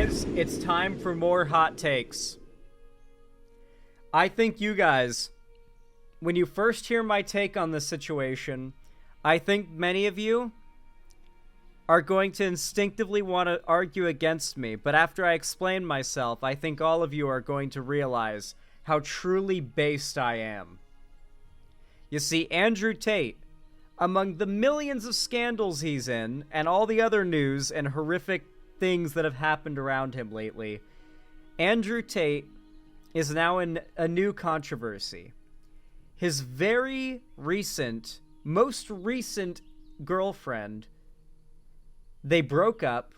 Guys, it's time for more hot takes. I think you guys, when you first hear my take on this situation, I think many of you are going to instinctively want to argue against me, but after I explain myself, I think all of you are going to realize how truly based I am. You see, Andrew Tate, among the millions of scandals he's in, and all the other news and horrific things that have happened around him lately, Andrew Tate is now in a new controversy. His very recent, most recent girlfriend, they broke up,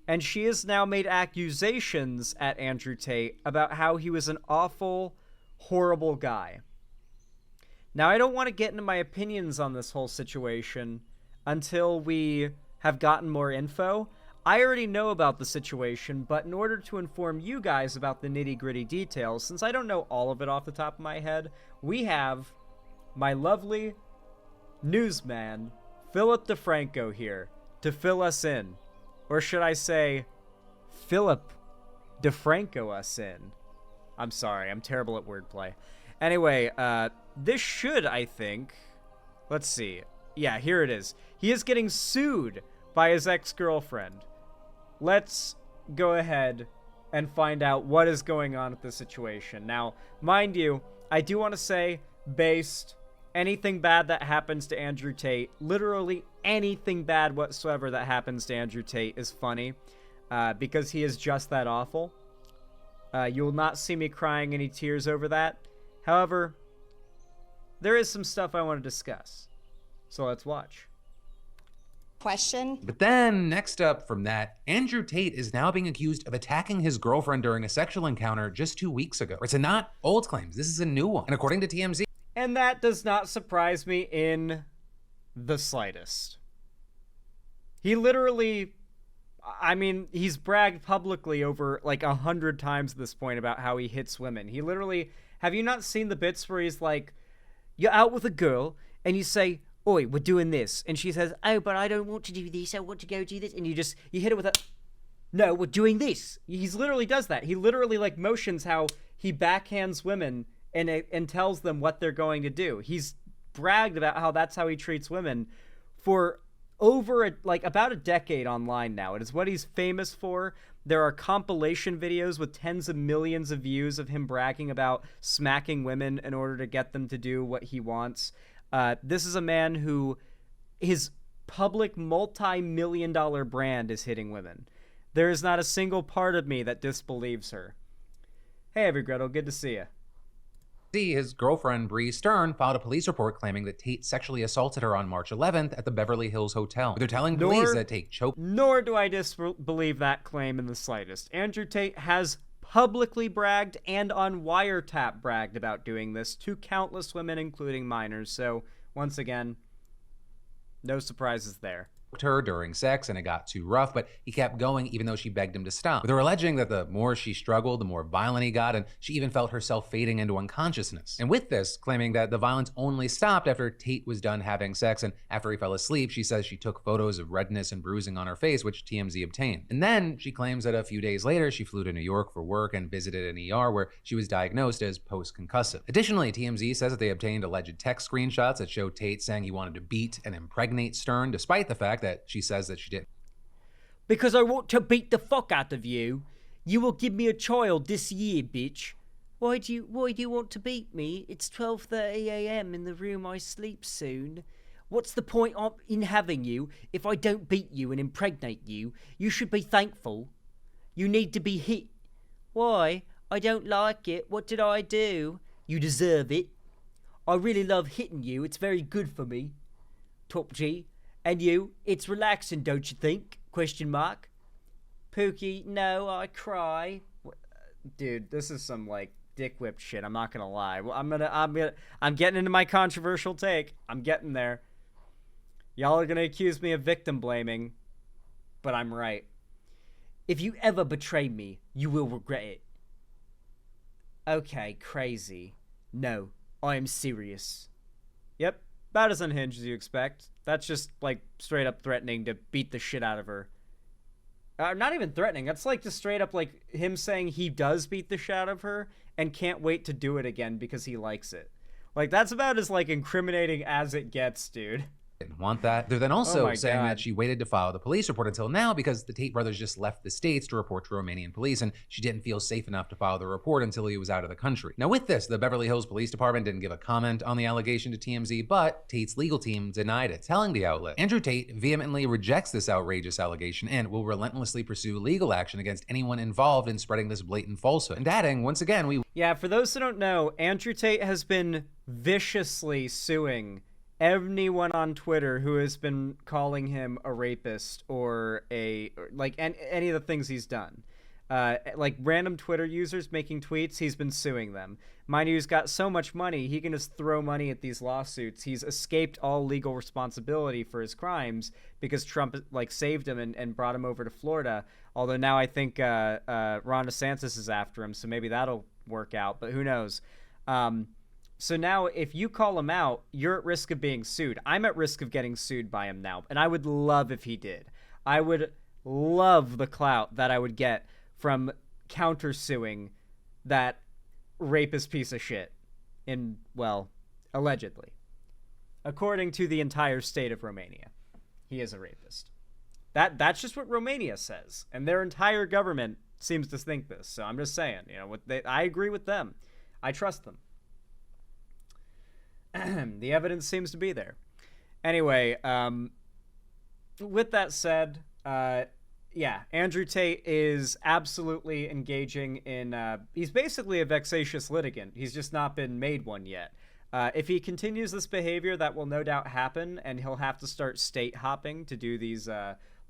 and she has now made accusations at Andrew Tate about how he was an awful, horrible guy. Now, I don't want to get into my opinions on this whole situation until we have gotten more info. I already know about the situation, but in order to inform you guys about the nitty-gritty details, since I don't know all of it off the top of my head, we have my lovely newsman, Philip DeFranco, here to fill us in. Or should I say, Philip DeFranco us in. I'm sorry, I'm terrible at wordplay. Anyway, this should, I think... Let's see. Yeah, here it is. He is getting sued by his ex-girlfriend. Let's go ahead and find out what is going on with the situation. Now, mind you, I do want to say, based, anything bad that happens to Andrew Tate, literally anything bad whatsoever that happens to Andrew Tate is funny, because he is just that awful. You will not see me crying any tears over that. However, there is some stuff I want to discuss. So let's watch. Question. But then, next up from that, Andrew Tate is now being accused of attacking his girlfriend during a sexual encounter just 2 weeks ago. It's not old claims, this is a new one. And according to TMZ... And that does not surprise me in the slightest. He literally... I mean, he's bragged publicly over like 100 times at this point about how he hits women. He literally... Have you not seen the bits where he's like, you're out with a girl, and you say... Oi, we're doing this. And she says, oh, but I don't want to do this. I want to go do this. And you hit it with a, no, we're doing this. He's literally does that. He literally like motions how he backhands women and tells them what they're going to do. He's bragged about how that's how he treats women for over about a decade online now. It is what he's famous for. There are compilation videos with tens of millions of views of him bragging about smacking women in order to get them to do what he wants. This is a man who, his public multi-million-dollar brand is hitting women. There is not a single part of me that disbelieves her. Hey, Gretel, good to see you. His girlfriend, Bree Stern, filed a police report claiming that Tate sexually assaulted her on March 11th at the Beverly Hills Hotel. They're telling police that Tate choked... Nor do I disbelieve that claim in the slightest. Andrew Tate has publicly bragged and on wiretap bragged about doing this to countless women, including minors. So, once again, no surprises there. Her during sex and it got too rough, but he kept going even though she begged him to stop. But they're alleging that the more she struggled, the more violent he got, and she even felt herself fading into unconsciousness. And with this, claiming that the violence only stopped after Tate was done having sex, and after he fell asleep, she says she took photos of redness and bruising on her face, which TMZ obtained. And then she claims that a few days later, she flew to New York for work and visited an ER where she was diagnosed as post-concussive. Additionally, TMZ says that they obtained alleged text screenshots that show Tate saying he wanted to beat and impregnate Stern, despite the fact that she says that she didn't. Because I want to beat the fuck out of you. You will give me a child this year, bitch. Why do you want to beat me? It's 12:30 a.m. in the room I sleep soon. What's the point in having you if I don't beat you and impregnate you? You should be thankful. You need to be hit. Why? I don't like it. What did I do? You deserve it. I really love hitting you. It's very good for me. Top G. And you, it's relaxing, don't you think? Question mark. Pookie, no, I cry. Dude, this is some like dick whip shit. I'm not gonna lie. Well, I'm getting into my controversial take. I'm getting there. Y'all are gonna accuse me of victim blaming, but I'm right. If you ever betray me, you will regret it. Okay, crazy. No, I am serious. Yep. About as unhinged as you expect. That's just, like, straight up threatening to beat the shit out of her. Not even threatening. That's like just straight up like him saying he does beat the shit out of her and can't wait to do it again because he likes it. Like, that's about as like incriminating as it gets, dude. Didn't want that. They're then also saying God. that she waited to file the police report until now because the Tate brothers just left the States to report to Romanian police, and she didn't feel safe enough to file the report until he was out of the country. Now, with this, the Beverly Hills Police Department didn't give a comment on the allegation to TMZ, but Tate's legal team denied it, telling the outlet, Andrew Tate vehemently rejects this outrageous allegation and will relentlessly pursue legal action against anyone involved in spreading this blatant falsehood. And adding, once again, Yeah, for those who don't know, Andrew Tate has been viciously suing anyone on Twitter who has been calling him a rapist or any of the things he's done. Like random Twitter users making tweets, he's been suing them. Mind you, he's got so much money, he can just throw money at these lawsuits. He's escaped all legal responsibility for his crimes because Trump saved him and brought him over to Florida. Although now I think Ron DeSantis is after him, so maybe that'll work out, but who knows. So now if you call him out, you're at risk of being sued. I'm at risk of getting sued by him now, and I would love if he did. I would love the clout that I would get from countersuing that rapist piece of shit allegedly. According to the entire state of Romania, he is a rapist. That's just what Romania says, and their entire government seems to think this. So I'm just saying, I agree with them. I trust them. The evidence seems to be there. Anyway, with that said, Andrew Tate is absolutely engaging in... he's basically a vexatious litigant. He's just not been made one yet. If he continues this behavior, that will no doubt happen, and he'll have to start state hopping to do these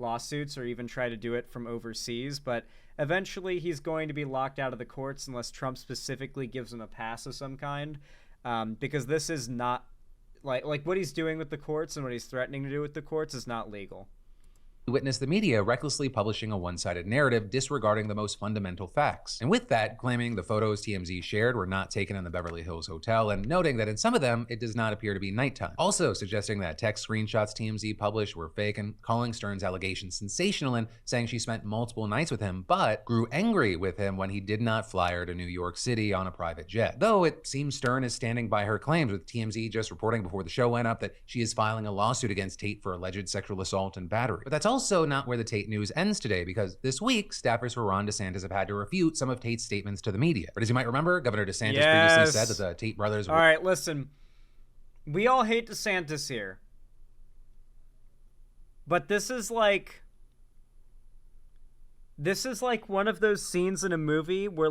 lawsuits or even try to do it from overseas. But eventually he's going to be locked out of the courts unless Trump specifically gives him a pass of some kind. Because this is not like what he's doing with the courts and what he's threatening to do with the courts is not legal. Witnessed the media recklessly publishing a one-sided narrative disregarding the most fundamental facts. And with that, claiming the photos TMZ shared were not taken in the Beverly Hills hotel and noting that in some of them, it does not appear to be nighttime. Also suggesting that text screenshots TMZ published were fake and calling Stern's allegations sensational and saying she spent multiple nights with him, but grew angry with him when he did not fly her to New York City on a private jet. Though it seems Stern is standing by her claims, with TMZ just reporting before the show went up that she is filing a lawsuit against Tate for alleged sexual assault and battery. But that's also not where the Tate news ends today, because this week, staffers for Ron DeSantis have had to refute some of Tate's statements to the media. But as you might remember, Governor DeSantis previously said that the Tate brothers were... All right, listen. We all hate DeSantis here. But this is like one of those scenes in a movie where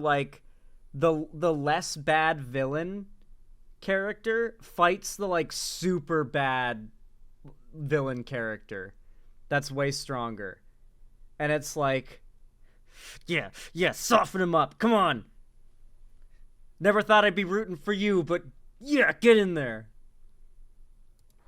the less bad villain character fights the super bad villain character that's way stronger. And it's yeah, soften him up. Come on. Never thought I'd be rooting for you, but yeah, get in there.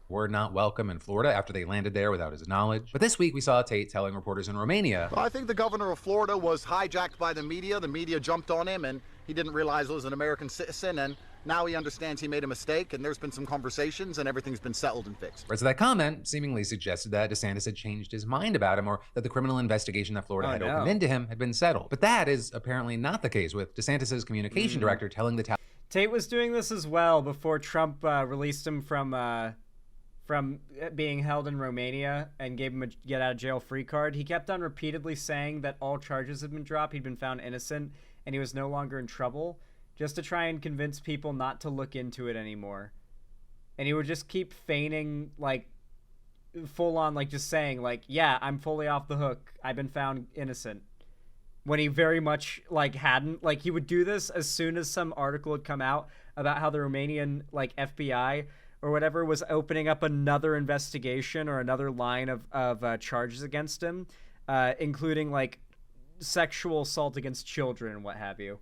Were not welcome in Florida after they landed there without his knowledge. But this week we saw Tate telling reporters in Romania, I think the governor of Florida was hijacked by the media. The media jumped on him and he didn't realize it was an American citizen, and now he understands he made a mistake, and there's been some conversations and everything's been settled and fixed. So that comment seemingly suggested that DeSantis had changed his mind about him, or that the criminal investigation that Florida had opened into him had been settled. But that is apparently not the case, with DeSantis' communication director telling the Tate was doing this as well before Trump released him from being held in Romania and gave him a get out of jail free card. He kept on repeatedly saying that all charges had been dropped, he'd been found innocent, and he was no longer in trouble, just to try and convince people not to look into it anymore. And he would just keep feigning, full on, just saying, yeah, I'm fully off the hook, I've been found innocent. When he very much, hadn't. He would do this as soon as some article had come out about how the Romanian, FBI or whatever was opening up another investigation or another line of charges against him, including, sexual assault against children and what have you.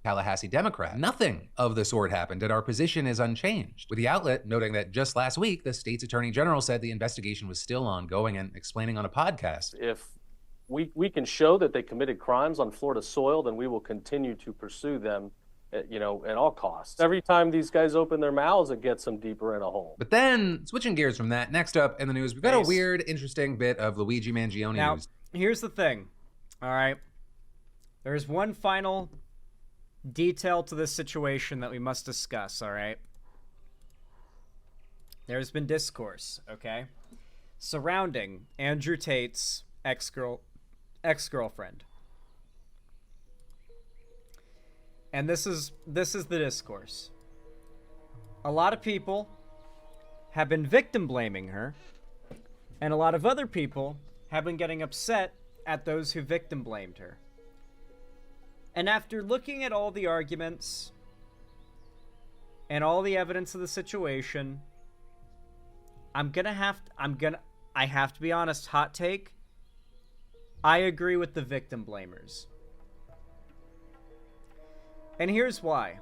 Tallahassee Democrat. Nothing of the sort happened, and our position is unchanged. With the outlet noting that just last week, the state's attorney general said the investigation was still ongoing and explaining on a podcast. If we can show that they committed crimes on Florida soil, then we will continue to pursue them at all costs. Every time these guys open their mouths, it gets them deeper in a hole. But then, switching gears from that, next up in the news, we've got a Nice. weird, interesting bit of Luigi Mangione Now, news. here's the thing. All right. There's one final detail to this situation that we must discuss, all right? There's been discourse, okay, surrounding Andrew Tate's ex-girlfriend. And this is the discourse. A lot of people have been victim blaming her, and a lot of other people have been getting upset at those who victim blamed her. And after looking at all the arguments and all the evidence of the situation, I have to be honest, hot take, I agree with the victim blamers. And here's why.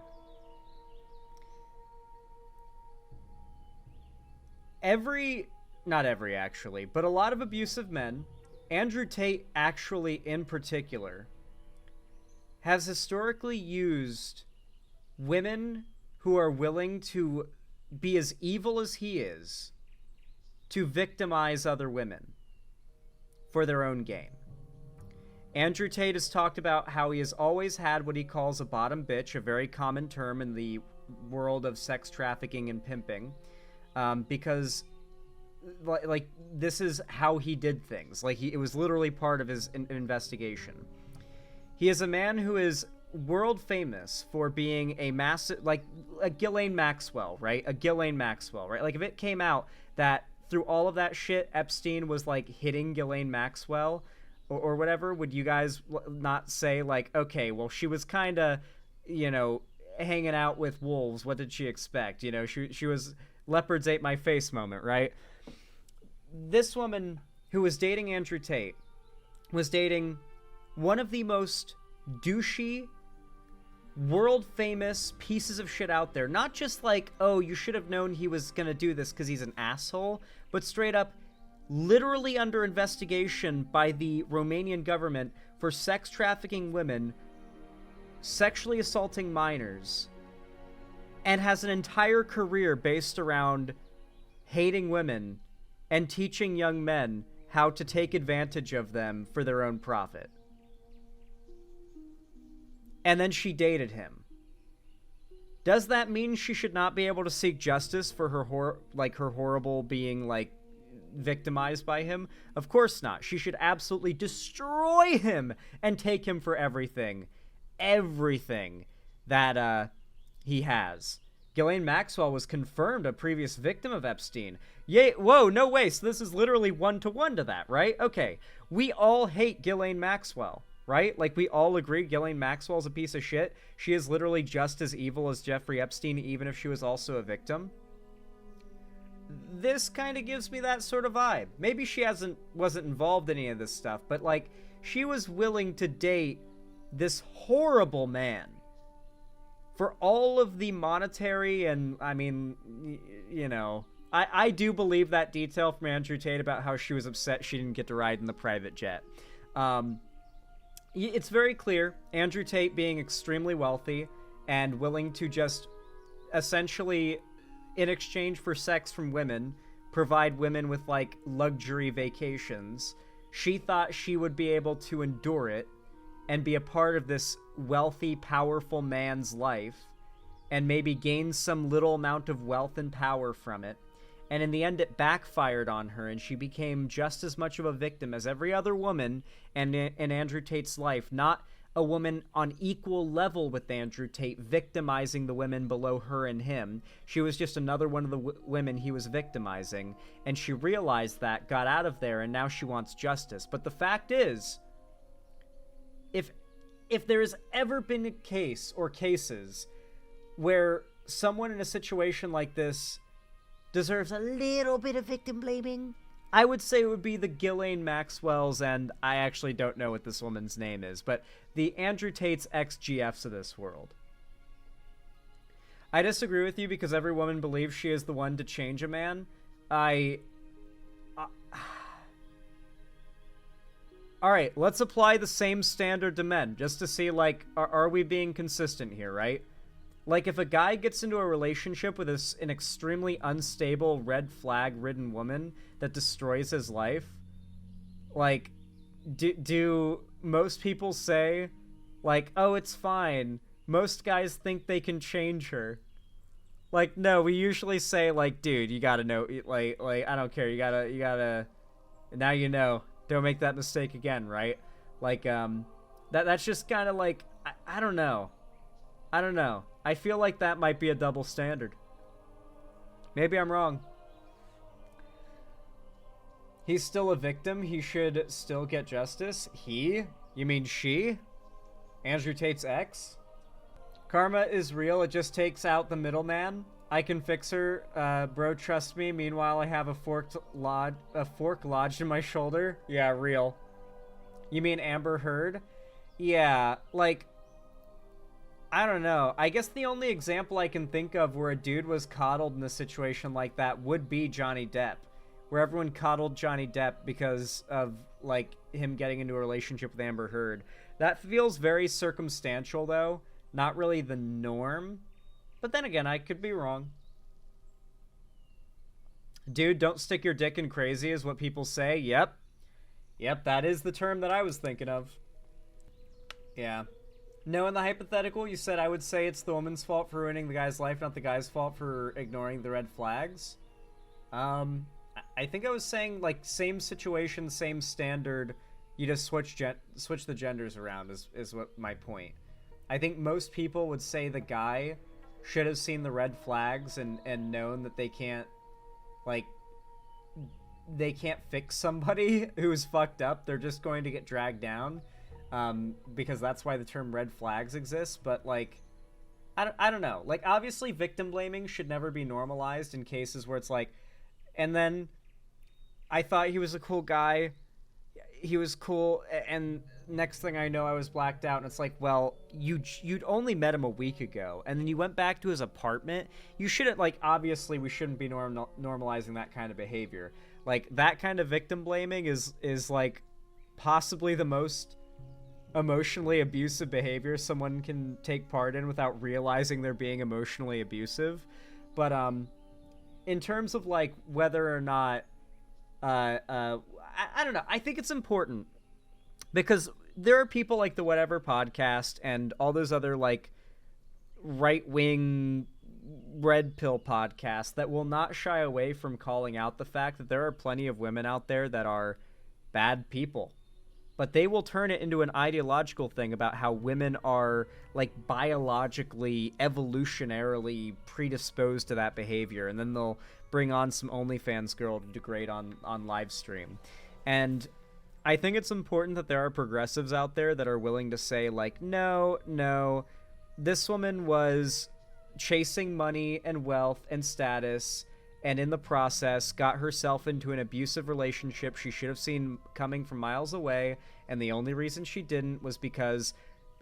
Not every actually, but a lot of abusive men, Andrew Tate actually in particular, has historically used women who are willing to be as evil as he is to victimize other women for their own gain. Andrew Tate has talked about how he has always had what he calls a bottom bitch, a very common term in the world of sex trafficking and pimping, because like this is how he did things. Like it was literally part of his investigation. He is a man who is world famous for being a massive, like a Ghislaine Maxwell, right? A Ghislaine Maxwell, right? Like if it came out that through all of that shit, Epstein was like hitting Ghislaine Maxwell or whatever, would you guys not say like, okay, well, she was kind of, hanging out with wolves. What did she expect? She was leopards ate my face moment, right? This woman who was dating Andrew Tate was dating one of the most douchey, world-famous pieces of shit out there. Not just like, oh, you should have known he was gonna do this because he's an asshole, but straight up literally under investigation by the Romanian government for sex trafficking women, sexually assaulting minors, and has an entire career based around hating women and teaching young men how to take advantage of them for their own profit. And then she dated him. Does that mean she should not be able to seek justice for her her horrible being victimized by him? Of course not. She should absolutely destroy him and take him for everything that he has. Ghislaine Maxwell was confirmed a previous victim of Epstein. Yay! Whoa, no way. So this is literally 1-to-1 to that, right? Okay. We all hate Ghislaine Maxwell, right? Like, we all agree Ghislaine Maxwell's a piece of shit. She is literally just as evil as Jeffrey Epstein, even if she was also a victim. This kind of gives me that sort of vibe. Maybe she wasn't involved in any of this stuff, but, she was willing to date this horrible man for all of the monetary and, I do believe that detail from Andrew Tate about how she was upset she didn't get to ride in the private jet. It's very clear Andrew Tate being extremely wealthy and willing to just essentially, in exchange for sex from women, provide women with luxury vacations. She thought she would be able to endure it and be a part of this wealthy, powerful man's life and maybe gain some little amount of wealth and power from it. And in the end, it backfired on her, and she became just as much of a victim as every other woman in Andrew Tate's life. Not a woman on equal level with Andrew Tate, victimizing the women below her and him. She was just another one of the women he was victimizing, and she realized that, got out of there, and now she wants justice. But the fact is, if there has ever been a case or cases where someone in a situation like this deserves a little bit of victim blaming, I would say it would be the Ghislaine Maxwells, and I actually don't know what this woman's name is, but the Andrew Tate's ex-GFs of this world. I disagree with you because every woman believes she is the one to change a man. Alright, let's apply the same standard to men, just to see, are we being consistent here, right? Like, if a guy gets into a relationship with an extremely unstable, red flag-ridden woman that destroys his life, like, do most people say, like, oh, it's fine, most guys think they can change her? Like, no, we usually say, like, dude, you gotta know, like, I don't care, you gotta, now you know, don't make that mistake again, right? Like, that's just kind of like, I don't know. I don't know. I feel like that might be a double standard. Maybe I'm wrong. He's still a victim. He should still get justice. He? You mean she? Andrew Tate's ex? Karma is real. It just takes out the middleman. I can fix her. Bro, trust me. Meanwhile, I have a fork lodged in my shoulder. Yeah, real. You mean Amber Heard? Yeah, like, I don't know. I guess the only example I can think of where a dude was coddled in a situation like that would be Johnny Depp, where everyone coddled Johnny Depp because of, like, him getting into a relationship with Amber Heard. That feels very circumstantial, though. Not really the norm. But then again, I could be wrong. Dude, don't stick your dick in crazy is what people say. Yep. Yep, that is the term that I was thinking of. Yeah. No, in the hypothetical, you said I would say it's the woman's fault for ruining the guy's life, not the guy's fault for ignoring the red flags. I think I was saying, like, same situation, same standard, you just switch the genders around is what my point. I think most people would say the guy should have seen the red flags and known that they can't, like, they can't fix somebody who's fucked up. They're just going to get dragged down. Because that's why the term red flags exists, but, like, I don't know. Like, obviously victim blaming should never be normalized in cases where it's like, and then I thought he was a cool guy, he was cool, and next thing I know I was blacked out, and it's like, well, you'd only met him a week ago, and then you went back to his apartment. You shouldn't, like, obviously we shouldn't be normalizing that kind of behavior. Like, that kind of victim blaming is like, possibly the most emotionally abusive behavior someone can take part in without realizing they're being emotionally abusive. But in terms of, like, whether or not I don't know, I think it's important because there are people like the Whatever podcast and all those other, like, right-wing red pill podcasts that will not shy away from calling out the fact that there are plenty of women out there that are bad people. But they will turn it into an ideological thing about how women are, like, biologically, evolutionarily predisposed to that behavior. And then they'll bring on some OnlyFans girl to degrade on live stream. And I think it's important that there are progressives out there that are willing to say, like, no, this woman was chasing money and wealth and status, and in the process got herself into an abusive relationship she should have seen coming from miles away, and the only reason she didn't was because,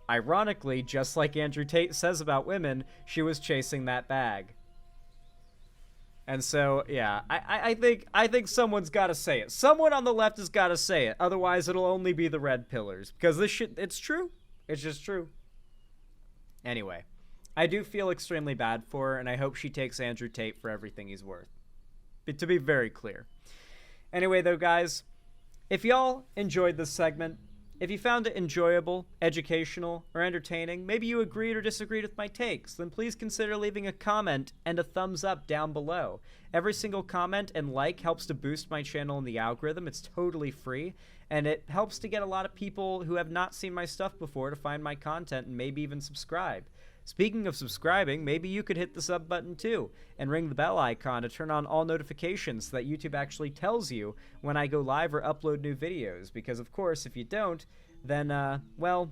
ironically, just like Andrew Tate says about women, she was chasing that bag. And so, yeah, I think someone's got to say it. Someone on the left has got to say it. Otherwise, it'll only be the red pillars. Because this shit, it's true. It's just true. Anyway, I do feel extremely bad for her, and I hope she takes Andrew Tate for everything he's worth. But to be very clear. Anyway, though, guys, if y'all enjoyed this segment, if you found it enjoyable, educational, or entertaining, maybe you agreed or disagreed with my takes, then please consider leaving a comment and a thumbs up down below. Every single comment and like helps to boost my channel in the algorithm. It's totally free, and it helps to get a lot of people who have not seen my stuff before to find my content and maybe even subscribe. Speaking of subscribing, maybe you could hit the sub button too, and ring the bell icon to turn on all notifications so that YouTube actually tells you when I go live or upload new videos, because of course, if you don't, then, well,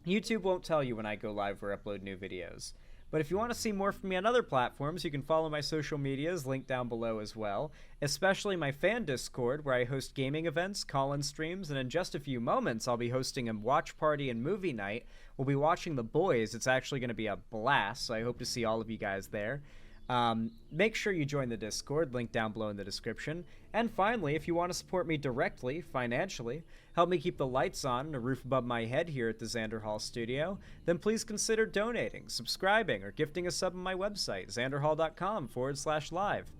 YouTube won't tell you when I go live or upload new videos. But if you want to see more from me on other platforms, you can follow my social medias linked down below as well, especially my fan Discord, where I host gaming events, call-in streams, and in just a few moments, I'll be hosting a watch party and movie night. We'll be watching The Boys. It's actually going to be a blast, so I hope to see all of you guys there. Make sure you join the Discord, link down below in the description. And finally, if you want to support me directly, financially, help me keep the lights on and a roof above my head here at the Xander Hall studio, then please consider donating, subscribing, or gifting a sub on my website, xanderhall.com/live.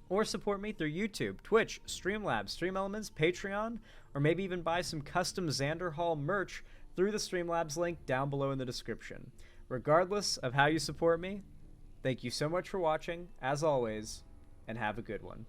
Or support me through YouTube, Twitch, Streamlabs, Stream Elements, Patreon, or maybe even buy some custom Xander Hall merch through the Streamlabs link down below in the description. Regardless of how you support me, thank you so much for watching, as always, and have a good one.